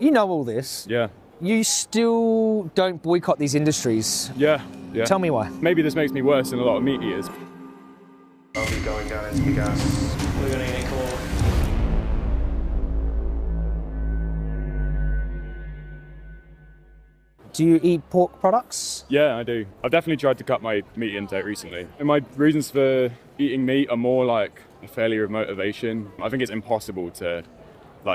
You know all this. Yeah. You still don't boycott these industries. Yeah. Tell me why. Maybe this makes me worse than a lot of meat eaters. I'll be going down into the gas. We're going to get caught. Do you eat pork products? Yeah, I do. I've definitely tried to cut my meat intake recently. And my reasons for eating meat are more like a failure of motivation. I think it's impossible to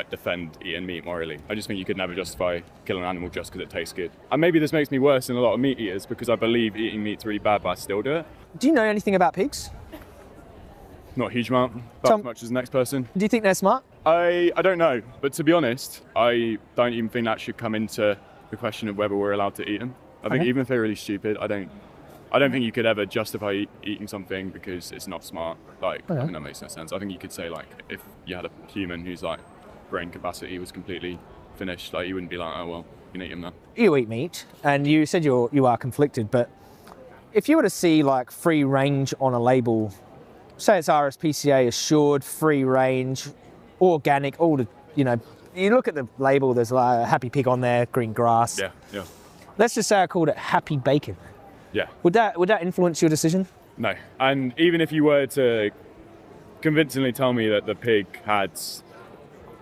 defend eating meat morally. I just think you could never justify killing an animal just because it tastes good. And maybe this makes me worse than a lot of meat eaters because I believe eating meat's really bad, but I still do it. Do you know anything about pigs? Not a huge amount, about as much as the next person. Do you think they're smart? I don't know, but to be honest, I don't even think that should come into the question of whether we're allowed to eat them. I think even if they're really stupid, I don't think you could ever justify eating something because it's not smart. I think that makes no sense. I think you could say if you had a human whose brain capacity was completely finished, you wouldn't be like, oh well, you can eat him now. You eat meat, and you said you are conflicted, but if you were to see free range on a label, say it's RSPCA assured, free range, organic, all the, you look at the label, there's a happy pig on there, green grass. Yeah. Let's just say I called it happy bacon. Yeah. Would that influence your decision? No. And even if you were to convincingly tell me that the pig had,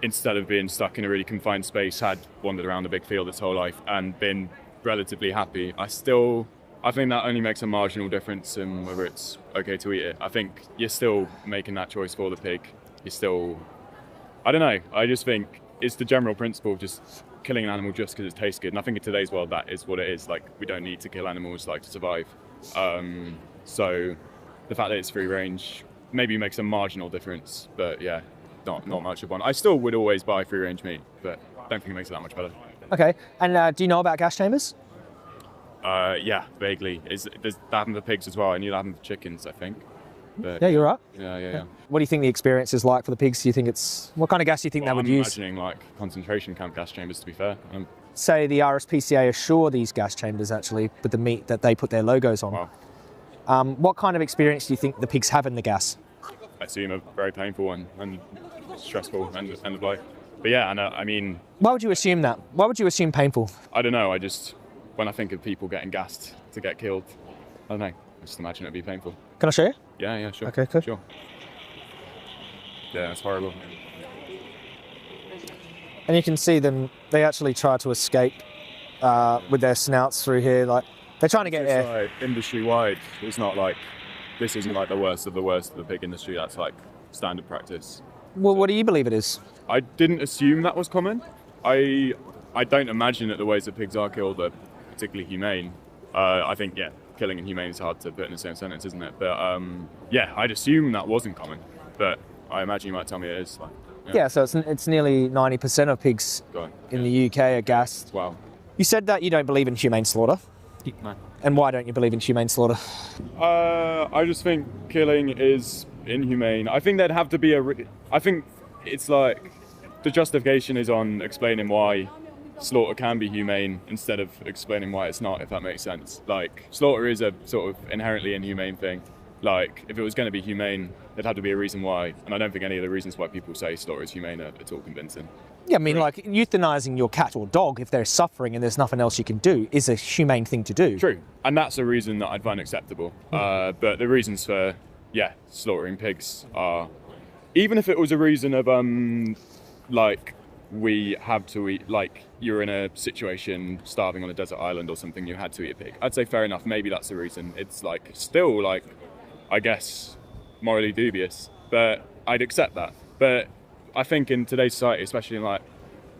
instead of being stuck in a really confined space, had wandered around a big field its whole life and been relatively happy, I think that only makes a marginal difference in whether it's okay to eat it. I think you're still making that choice for the pig. I don't know. I just think it's the general principle of just killing an animal just because it tastes good. And I think in today's world, that is what it is. We don't need to kill animals to survive. So the fact that it's free range maybe makes a marginal difference, but yeah, not much of one. I still would always buy free range meat, but I don't think it makes it that much better. Okay. And do you know about gas chambers? Yeah, vaguely. That happened for pigs as well. I knew that happened for chickens, I think. But, yeah, you're right. Yeah. What do you think the experience is like for the pigs? Do you think what kind of gas do you think they would use? I'm imagining concentration camp gas chambers, to be fair. Say the RSPCA assure these gas chambers actually with the meat that they put their logos on. Wow. What kind of experience do you think the pigs have in the gas? I assume a very painful one and stressful end of life. But yeah, I mean... Why would you assume that? Why would you assume painful? I don't know. When I think of people getting gassed to get killed, I don't know. I just imagine it'd be painful. Can I show you? Yeah, sure. Okay, cool. Sure. Yeah, it's horrible. And you can see them, they actually try to escape with their snouts through here. They're trying to get air. Industry-wide, it's not this isn't the worst of the pig industry. That's standard practice. Well, what do you believe it is? I didn't assume that was common. I don't imagine that the ways that pigs are killed are particularly humane. I think, killing and humane is hard to put in the same sentence, isn't it? But I'd assume that wasn't common. But I imagine you might tell me it is. Yeah, so it's nearly 90% of pigs in the UK are gassed. Wow. You said that you don't believe in humane slaughter. No. And why don't you believe in humane slaughter? I just think killing is inhumane. I think there'd have to be I think it's the justification is on explaining why slaughter can be humane instead of explaining why it's not, if that makes sense. Slaughter is a sort of inherently inhumane thing. If it was going to be humane, there'd have to be a reason why. And I don't think any of the reasons why people say slaughter is humane are at all convincing. Yeah, I mean, euthanizing your cat or dog if they're suffering and there's nothing else you can do is a humane thing to do. True. And that's a reason that I'd find acceptable. But the reasons for, slaughtering pigs are, even if it was a reason of, we have to eat, you're in a situation starving on a desert island or something, you had to eat a pig. I'd say fair enough, maybe that's the reason. It's still I guess, morally dubious, but I'd accept that. But I think in today's society, especially in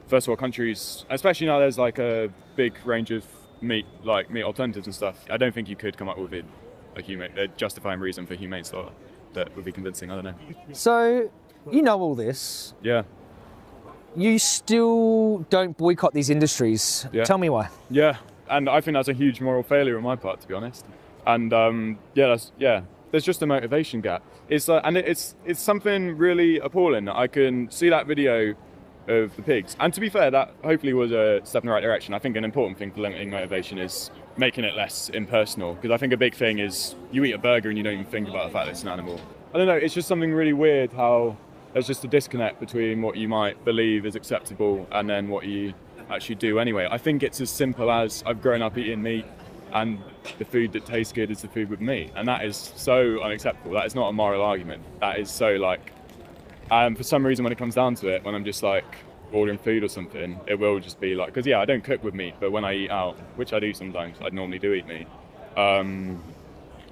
first world countries, especially now there's a big range of meat alternatives and stuff, I don't think you could come up with a justifying reason for humane slaughter that would be convincing. I don't know. So, you know all this. Yeah. You still don't boycott these industries. Yeah. Tell me why. Yeah, and I think that's a huge moral failure on my part, to be honest. And there's just a motivation gap. It's something really appalling. I can see that video of the pigs, and to be fair, that hopefully was a step in the right direction. I think an important thing for limiting motivation is making it less impersonal, because I think a big thing is you eat a burger and you don't even think about the fact that it's an animal. I don't know. It's just something really weird how there's just a disconnect between what you might believe is acceptable and then what you actually do anyway. I think it's as simple as I've grown up eating meat, and the food that tastes good is the food with meat, and that is so unacceptable. That is not a moral argument. That is so like, for some reason when it comes down to it, when I'm just like ordering food or something, it will just be like, because yeah, I don't cook with meat, but when I eat out, which I do sometimes, I normally do eat meat.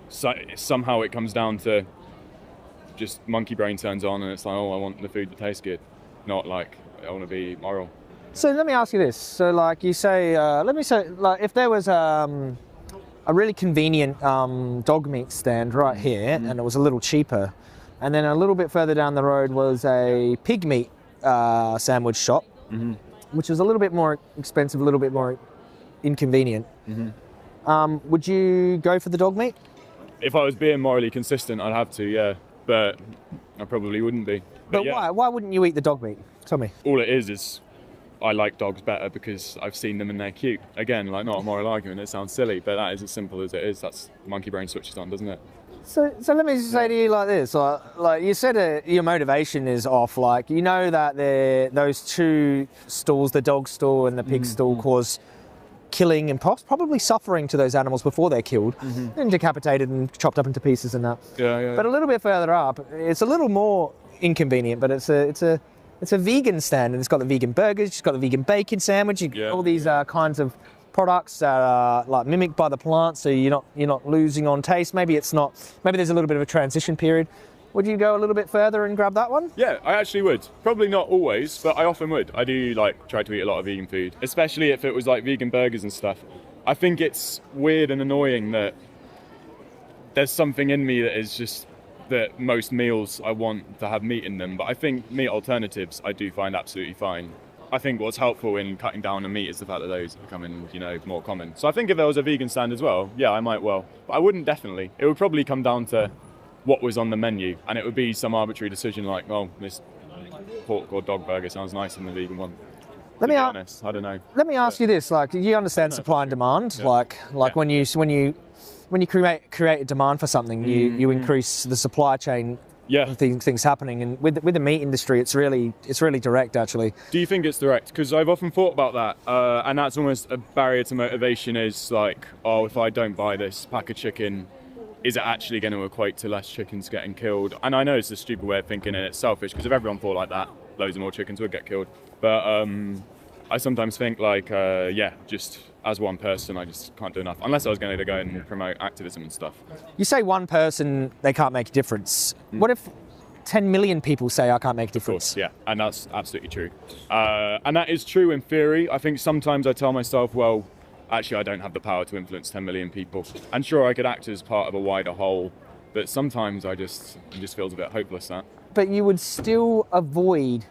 So somehow it comes down to just monkey brain turns on, and it's like, oh, I want the food that tastes good, not like I want to be moral. So let me ask you this. So like you say, let me say, like if there was a really convenient dog meat stand right here, and it was a little cheaper, and then a little bit further down the road was a pig meat sandwich shop, which was a little bit more expensive, a little bit more inconvenient. Would you go for the dog meat? If I was being morally consistent, I'd have to, yeah, but I probably wouldn't be. But yeah. why? Why wouldn't you eat the dog meat? Tell me. All it is I like dogs better because I've seen them and they're cute. Again, like not a moral argument, it sounds silly, but that is as simple as it is. That's monkey brain switches on, doesn't it? So let me just say to you like this, like you said your motivation is off, like you know that those two stalls, the dog stall and the pig stall, cause killing and probably suffering to those animals before they're killed and decapitated and chopped up into pieces and that. Yeah. But a little bit further up, it's a little more inconvenient, but it's a vegan stand, and it's got the vegan burgers, it's got the vegan bacon sandwich, all these kinds of products that are like mimicked by the plant, so you're not losing on taste. Maybe there's a little bit of a transition period. Would you go a little bit further and grab that one? Yeah, I actually would. Probably not always, but I often would. I do like try to eat a lot of vegan food, especially if it was like vegan burgers and stuff. I think it's weird and annoying that there's something in me that is just that most meals I want to have meat in them, but I think meat alternatives I do find absolutely fine. I think what's helpful in cutting down on meat is the fact that those are becoming, more common. So I think if there was a vegan stand as well, yeah, I might well. But I wouldn't definitely. It would probably come down to what was on the menu, and it would be some arbitrary decision like, well, this pork or dog burger sounds nice in the vegan one. To be honest, I don't know. Let me ask you this: like, you understand supply and demand? Yeah. Like when you create a demand for something, you increase the supply chain. Yeah, things happening, and with the meat industry, it's really direct actually. Do you think it's direct? Because I've often thought about that, and that's almost a barrier to motivation. Is like, oh, if I don't buy this pack of chicken, is it actually going to equate to less chickens getting killed? And I know it's a stupid way of thinking, and it's selfish. Because if everyone thought like that, loads of more chickens would get killed. But I sometimes think like, just as one person, I just can't do enough. Unless I was going to go and promote activism and stuff. You say one person, they can't make a difference. What if 10 million people say I can't make a difference? Of course, yeah, and that's absolutely true. And that is true in theory. I think sometimes I tell myself, well, actually I don't have the power to influence 10 million people. And sure, I could act as part of a wider whole, but sometimes it just feels a bit hopeless, that. But you would still avoid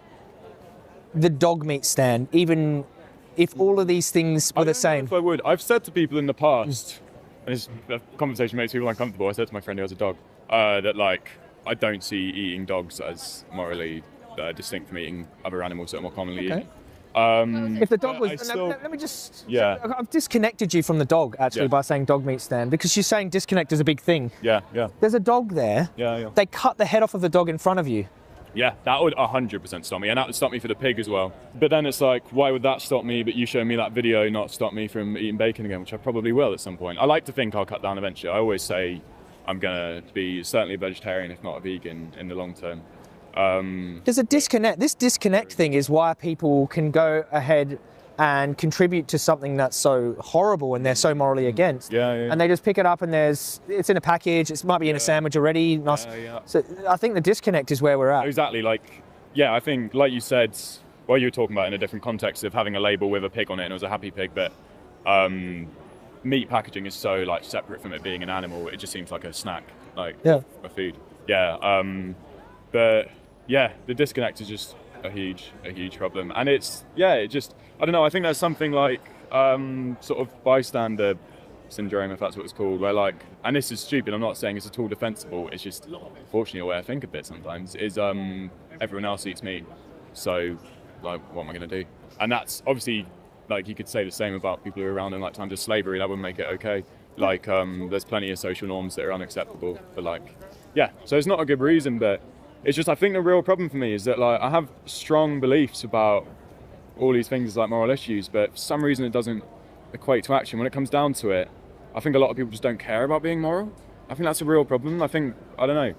the dog meat stand, even if all of these things were the same? I don't know if I would. I've said to people in the past, and this conversation makes people uncomfortable, I said to my friend who has a dog, that like, I don't see eating dogs as morally distinct from eating other animals that are more commonly eaten. If the dog was... let me just... Yeah. I've disconnected you from the dog, actually, by saying dog meat stand, because you're saying disconnect is a big thing. Yeah. There's a dog there. Yeah. They cut the head off of the dog in front of you. Yeah, that would 100% stop me, and that would stop me for the pig as well. But then it's like, why would that stop me, but you show me that video not stop me from eating bacon again, which I probably will at some point. I like to think I'll cut down eventually. I always say I'm going to be certainly a vegetarian, if not a vegan, in the long term. There's a disconnect. This disconnect thing is why people can go ahead and contribute to something that's so horrible and they're so morally against. Yeah. And they just pick it up and it's in a package, it might be in a sandwich already. Nice. So I think the disconnect is where we're at. Exactly. I think, like you said, well, you were talking about in a different context of having a label with a pig on it and it was a happy pig, but meat packaging is so separate from it being an animal, it just seems like a snack, a food. Yeah. But yeah, the disconnect is just a huge problem. And I don't know, I think there's something like sort of bystander syndrome, if that's what it's called, where and this is stupid, I'm not saying it's at all defensible, it's just unfortunately a way I think a bit sometimes, is everyone else eats meat, so what am I going to do? And that's obviously, you could say the same about people who are around in times of slavery, that wouldn't make it okay. There's plenty of social norms that are unacceptable, but so it's not a good reason, but it's just, I think the real problem for me is that I have strong beliefs about all these things as like moral issues, but for some reason it doesn't equate to action. When it comes down to it, I think a lot of people just don't care about being moral. I think that's a real problem. I don't know.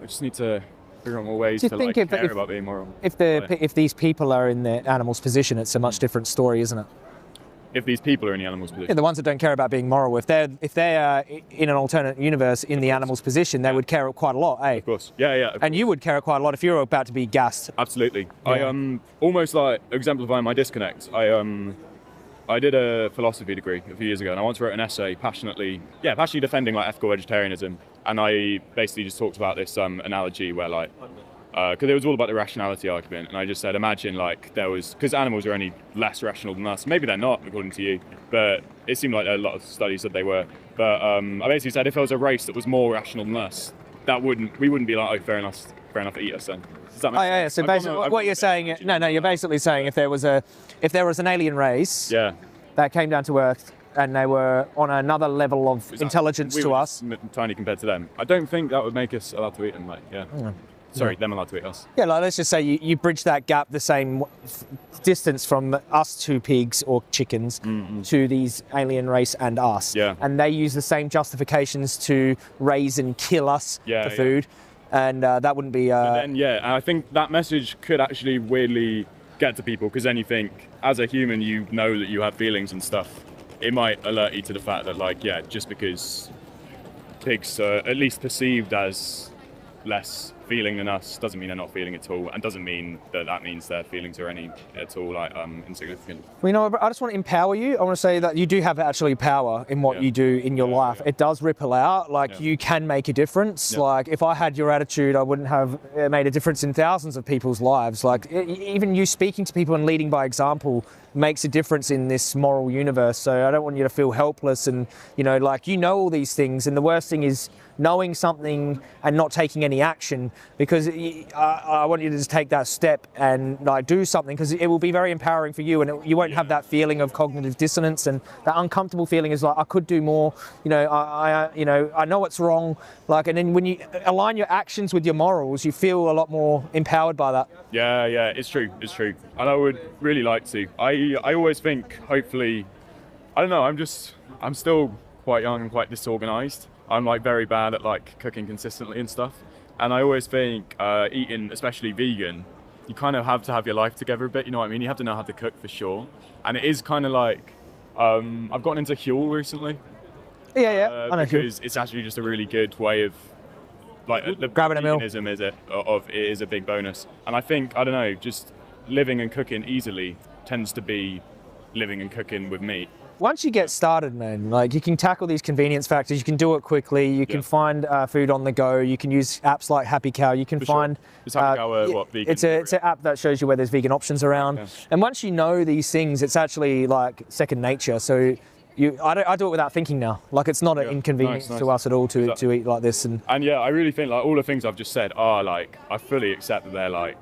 I just need to figure out more ways to like care about being moral. If these people are in the animal's position, it's a much different story, isn't it? If these people are in the animal's position. Yeah, the ones that don't care about being moral. If they're in an alternate universe in the animal's position, they would care quite a lot, eh? Of course. Yeah. And you would care quite a lot if you were about to be gassed. Absolutely. Yeah. I almost like exemplifying my disconnect. I did a philosophy degree a few years ago, and I once wrote an essay passionately defending like ethical vegetarianism. And I basically just talked about this analogy where like, because it was all about the rationality argument, and I just said, imagine like because animals are only less rational than us. Maybe they're not, according to you, but it seemed like a lot of studies said they were. But I basically said if there was a race that was more rational than us, we wouldn't be like, oh, fair enough to eat us then. Does that make sense? Yeah. So basically, what you're saying, you're basically saying if there was an alien race, that came down to Earth, and they were on another level of intelligence to us. Tiny compared to them. I don't think that would make us allowed to eat them. Them allowed to eat us. Yeah, like let's just say you bridge that gap the same distance from us to pigs or chickens to these alien race and us. Yeah. And they use the same justifications to raise and kill us for food. And that wouldn't be... I think that message could actually weirdly get to people, because then you think, as a human, you know that you have feelings and stuff. It might alert you to the fact that, just because pigs are at least perceived as less feeling than us doesn't mean they're not feeling at all, and doesn't mean that means their feelings are any at all insignificant. Well, I just want to empower you. I want to say that you do have actually power in what you do in your life. It does ripple out. You can make a difference. Yeah. Like if I had your attitude, I wouldn't have made a difference in thousands of people's lives. Like even you speaking to people and leading by example makes a difference in this moral universe. So I don't want you to feel helpless and all these things, and the worst thing is knowing something and not taking any action, because I want you to just take that step and do something, because it will be very empowering for you, and you won't have that feeling of cognitive dissonance, and that uncomfortable feeling is I could do more, I know it's wrong, and then when you align your actions with your morals, you feel a lot more empowered by that. Yeah, it's true, and I would really like to. I always think, hopefully, I don't know, I'm still quite young and quite disorganized. I'm very bad at cooking consistently and stuff. And I always think eating, especially vegan, you kind of have to have your life together a bit, you know what I mean? You have to know how to cook for sure. And it is kind of I've gotten into Huel recently. Yeah, I know because it's actually just a really good way of, the grabbing a meal. Veganism is a big bonus. And I think, I don't know, just living and cooking easily tends to be living and cooking with meat. Once you get started, man, you can tackle these convenience factors. You can do it quickly. You can find food on the go. You can use apps like Happy Cow. You can find. Is Happy Cow vegan? It's an app that shows you where there's vegan options around. Okay. And once you know these things, it's actually second nature. So I do it without thinking now. It's not an inconvenience to us at all to eat like this. And I really think all the things I've just said are I fully accept that they're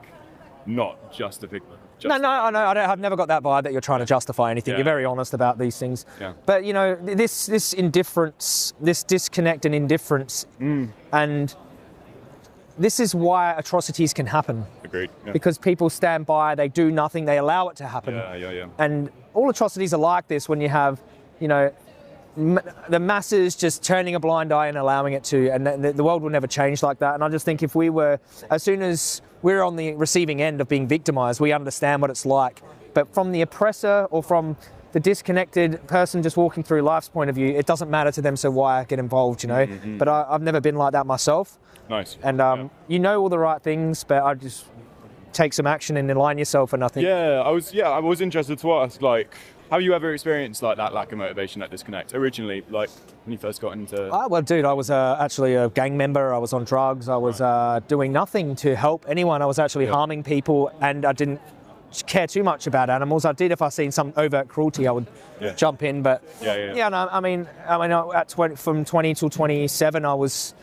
not justified. No, I know. I've never got that vibe that you're trying to justify anything. Yeah. You're very honest about these things. Yeah. But this indifference, this disconnect and indifference, and this is why atrocities can happen. Agreed. Yeah. Because people stand by, they do nothing, they allow it to happen. Yeah. And all atrocities are like this when you have, the masses just turning a blind eye and allowing it to, and the world will never change like that. And I just think if we were, as soon as we're on the receiving end of being victimized, we understand what it's like. But from the oppressor or from the disconnected person just walking through life's point of view, it doesn't matter to them, so why get involved, Mm-hmm. But I've never been like that myself. Nice. And all the right things, but I just take some action and align yourself, and I think... I was interested to ask, have you ever experienced that lack of motivation, that disconnect? Originally, when you first got into... Well, dude, I was actually a gang member. I was on drugs. I was doing nothing to help anyone. I was actually harming people, and I didn't care too much about animals. I did if I seen some overt cruelty, I would jump in. But from 20 till 27, I was,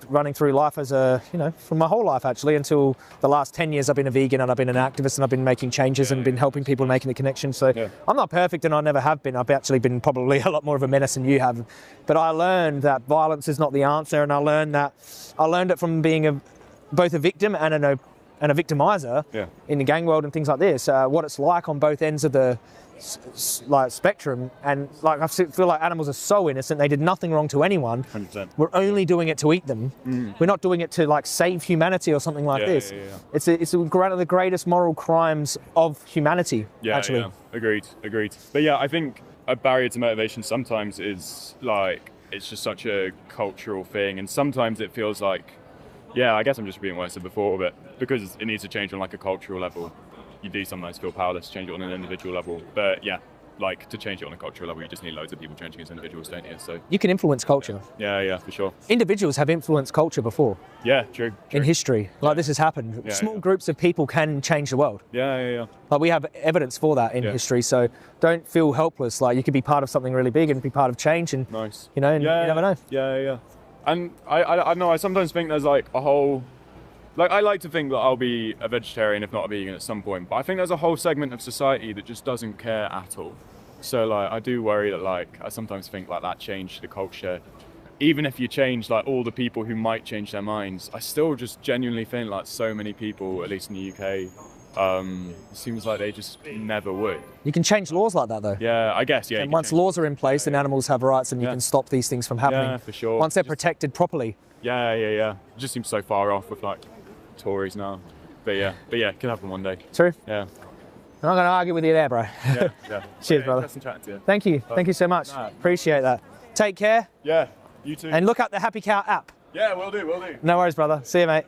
running through life as from my whole life actually, until the last 10 years I've been a vegan and I've been an activist and I've been making changes and been helping people, making the connection. So I'm not perfect, and I never have been. I've actually been probably a lot more of a menace than you have. But I learned that violence is not the answer, and I learned it from being both a victim and and a victimizer in the gang world and things like this, what it's like on both ends of the spectrum. And like I feel like animals are so innocent, they did nothing wrong to anyone. 100%. We're only doing it to eat them. We're not doing it to like save humanity or something like this. It's one of the greatest moral crimes of humanity, actually. Yeah, agreed. But yeah, I think a barrier to motivation sometimes is like, it's just such a cultural thing, and sometimes it feels like, yeah, I guess I'm just repeating what I said before, but because it needs to change on like a cultural level, you do sometimes feel powerless to change it on an individual level. But yeah, like to change it on a cultural level, you just need loads of people changing as individuals, don't you? So you can influence culture. Yeah, for sure. Individuals have influenced culture before. Yeah, true. In history, like this has happened. Small groups of people can change the world. Yeah. Like we have evidence for that in history, so don't feel helpless. Like you could be part of something really big and be part of change, and nice. You know, and you never know. Yeah. And I know I sometimes think there's like a whole, like I like to think that I'll be a vegetarian if not a vegan at some point, but I think there's a whole segment of society that just doesn't care at all. So like I do worry that like I sometimes think like that changed the culture. Even if you change like all the people who might change their minds, I still just genuinely think like so many people, at least in the UK, it seems like they just never would. You can change laws like that though. Yeah, I guess, yeah. And once laws are in place, then animals have rights, and you can stop these things from happening. Yeah, for sure. Once they're protected properly. Yeah. It just seems so far off with like Tories now. But yeah, it could happen one day. True. Yeah. I'm not going to argue with you there, bro. Yeah. Cheers, brother. Interesting chatting to you. Thank you. Thank you so much. Appreciate that. Take care. Yeah, you too. And look up the Happy Cow app. Yeah, will do. No worries, brother. See you, mate.